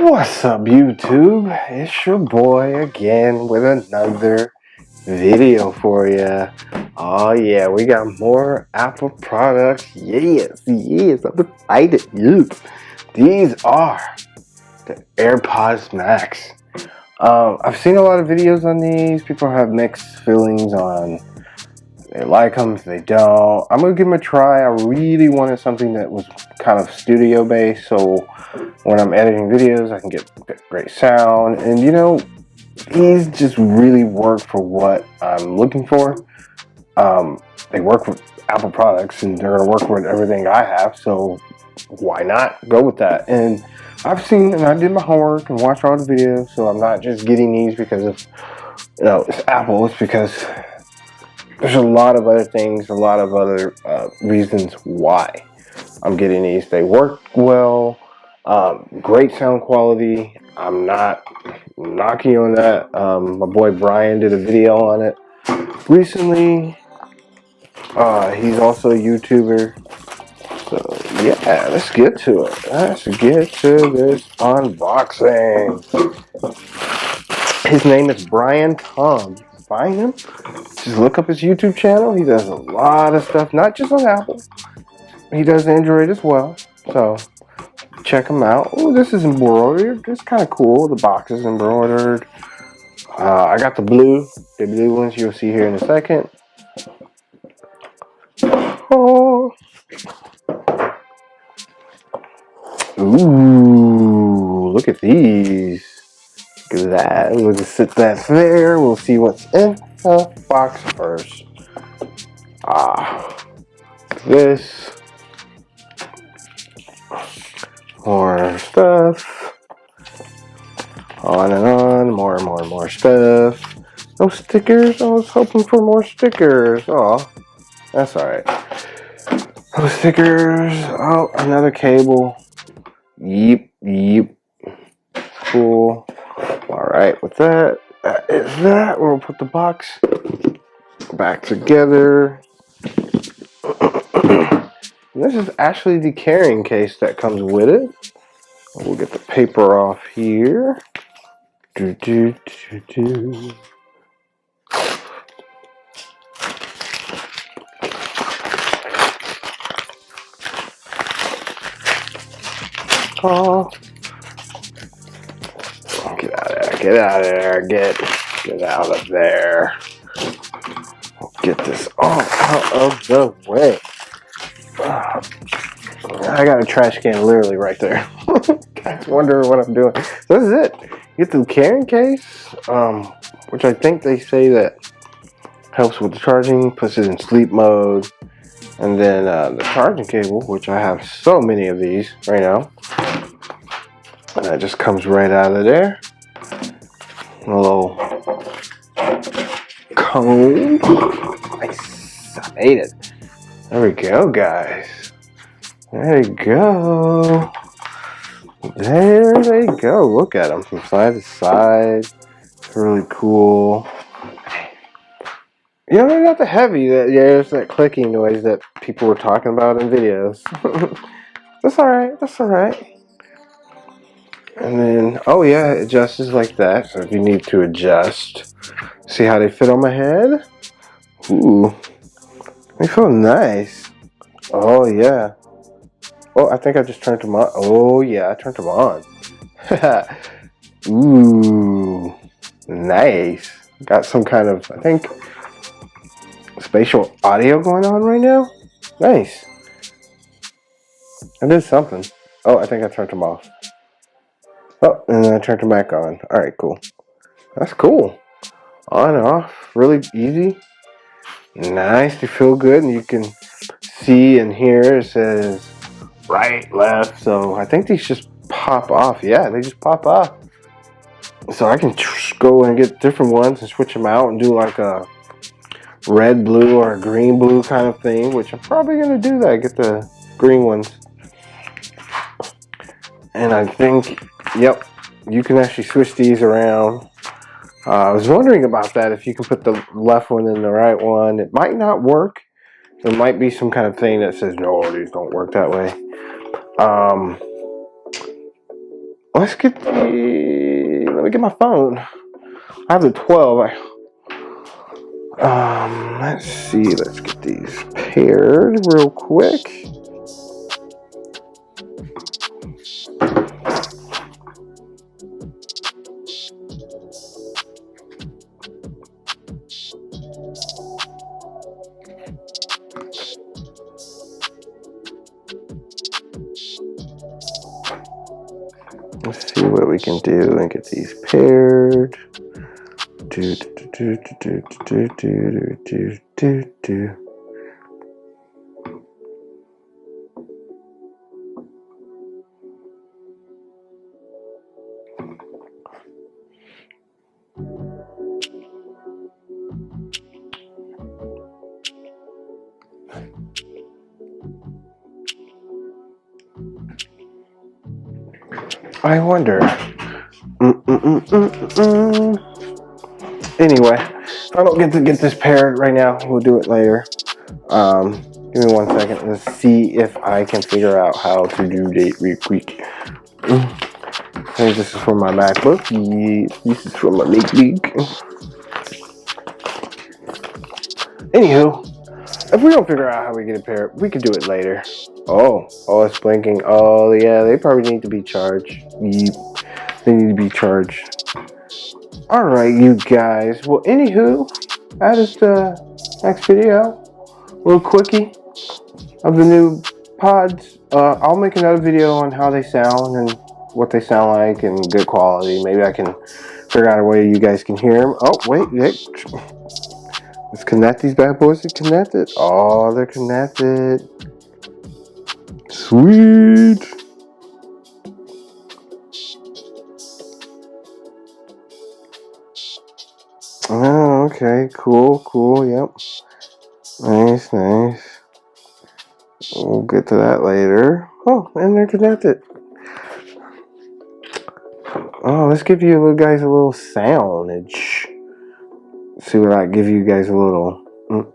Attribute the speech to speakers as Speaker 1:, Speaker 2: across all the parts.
Speaker 1: What's up, YouTube? It's your boy again with another video for you. Oh yeah, we got more Apple products. Yes, I'm excited. Yes. These are the AirPods Max. I've seen a lot of videos on these. People have mixed feelings on they like them, if they don't. I'm gonna give them a try. I really wanted something that was kind of studio based, so when I'm editing videos, I can get great sound. And these just really work for what I'm looking for. They work with Apple products, and they're gonna work with everything I have. So why not go with that? And I've seen, and I did my homework and watched all the videos. So I'm not just getting these because of it's Apple. It's because there's a lot of other things, a lot of other reasons why I'm getting these. They work well, great sound quality. I'm not knocking on that. My boy Brian did a video on it recently. He's also a YouTuber. So yeah, let's get to it. Let's get to this unboxing. His name is Brian Tom. You can find him. Just look up his YouTube channel. He does a lot of stuff, not just on Apple. He does Android as well. So check him out. Oh, this is embroidered. It's kind of cool. The box is embroidered. I got the blue ones you'll see here in a second. Oh. Ooh, look at these. Look at that. We'll just sit that there. We'll see what's in the box first. This. More stuff. On and on. More stuff. No stickers. I was hoping for more stickers. Oh, that's alright. No stickers. Oh, another cable. Yep. Cool. Alright, with that, that is that. We'll put the box back together. This is actually the carrying case that comes with it. We'll get the paper off here. Oh, get out of there! Get out of there! Get out of there! Get this all out of the way. I got a trash can literally right there. Guys wondering what I'm doing. So this is it. Get the carrying case, which I think they say that helps with the charging, puts it in sleep mode, and then the charging cable, which I have so many of these right now, and that just comes right out of there. A little cone. Nice. I made it. There we go, guys. There you go. There they go. Look at them from side to side. It's really cool. They're not that heavy. There's that clicking noise that people were talking about in videos. That's alright. That's alright. And then, oh yeah, it adjusts like that. So if you need to adjust, see how they fit on my head? Ooh. They feel nice. Oh yeah. Oh, I think I just turned them on. Oh yeah, I turned them on. Ooh, nice. Got some kind of, I think, spatial audio going on right now. Nice. I did something. Oh, I think I turned them off. Oh, and then I turned them back on. All right, cool. That's cool. On and off, really easy. Nice. They feel good, and you can see and hear it says right, left. So I think these just pop off. Yeah, they just pop off. So I can go and get different ones and switch them out and do like a red blue or a green blue kind of thing, which I'm probably going to do that. Get the green ones. And I think, yep, you can actually switch these around. I was wondering about that, if you can put the left one in the right one. It might not work. There might be some kind of thing that says, no, these don't work that way. let's get the. Let me get my phone. I have the 12. Let's see. Let's get these paired real quick. Let's see what we can do and get these paired. I wonder. Anyway, if I don't get to get this paired right now, we'll do it later. Give me 1 second. Let's see if I can figure out how to do date real quick. Hey, this is from my MacBook. This is from my MacBook. Anywho, if we don't figure out how we get it paired, we can do it later. Oh, it's blinking. Oh, yeah, they probably need to be charged. Yep. They need to be charged. Alright, you guys. Well, anywho, that is the next video. A little quickie of the new pods. I'll make another video on how they sound and what they sound like and good quality. Maybe I can figure out a way you guys can hear them. Oh, wait. Let's connect these bad boys. They're connected. Oh, they're connected. Sweet. Oh, okay. Cool. Yep. Nice. We'll get to that later. Oh, and they're connected. Oh, let's give you guys a little soundage. See what I give you guys a little. Oh,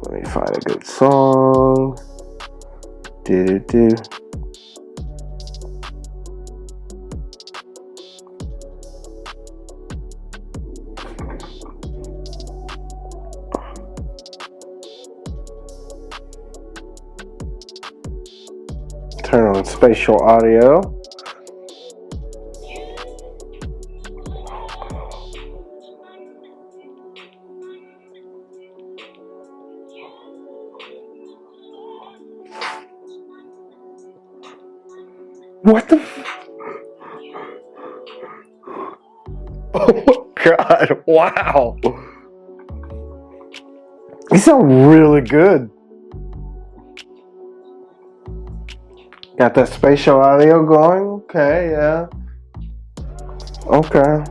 Speaker 1: let me find a good song. Do. Turn on spatial audio. What the? Oh God! Wow! You sound really good. Got that spatial audio going? Okay, yeah. Okay.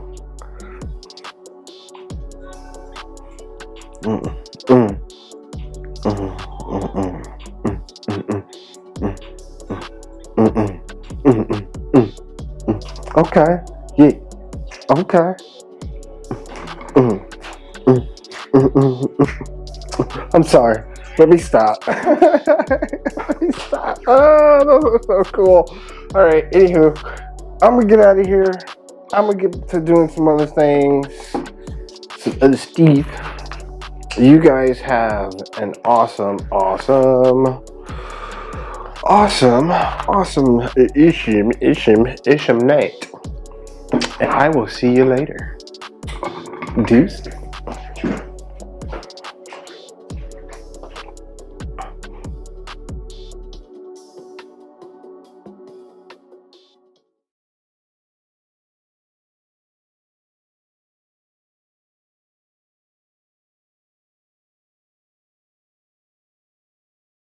Speaker 1: Okay. Yeah. Okay. I'm sorry. Let me stop. Let me stop. Oh, that was so cool. All right. Anywho, I'm gonna get out of here. I'm gonna get to doing some other things. Steve, you guys have an awesome Isham night. And I will see you later. Deuces.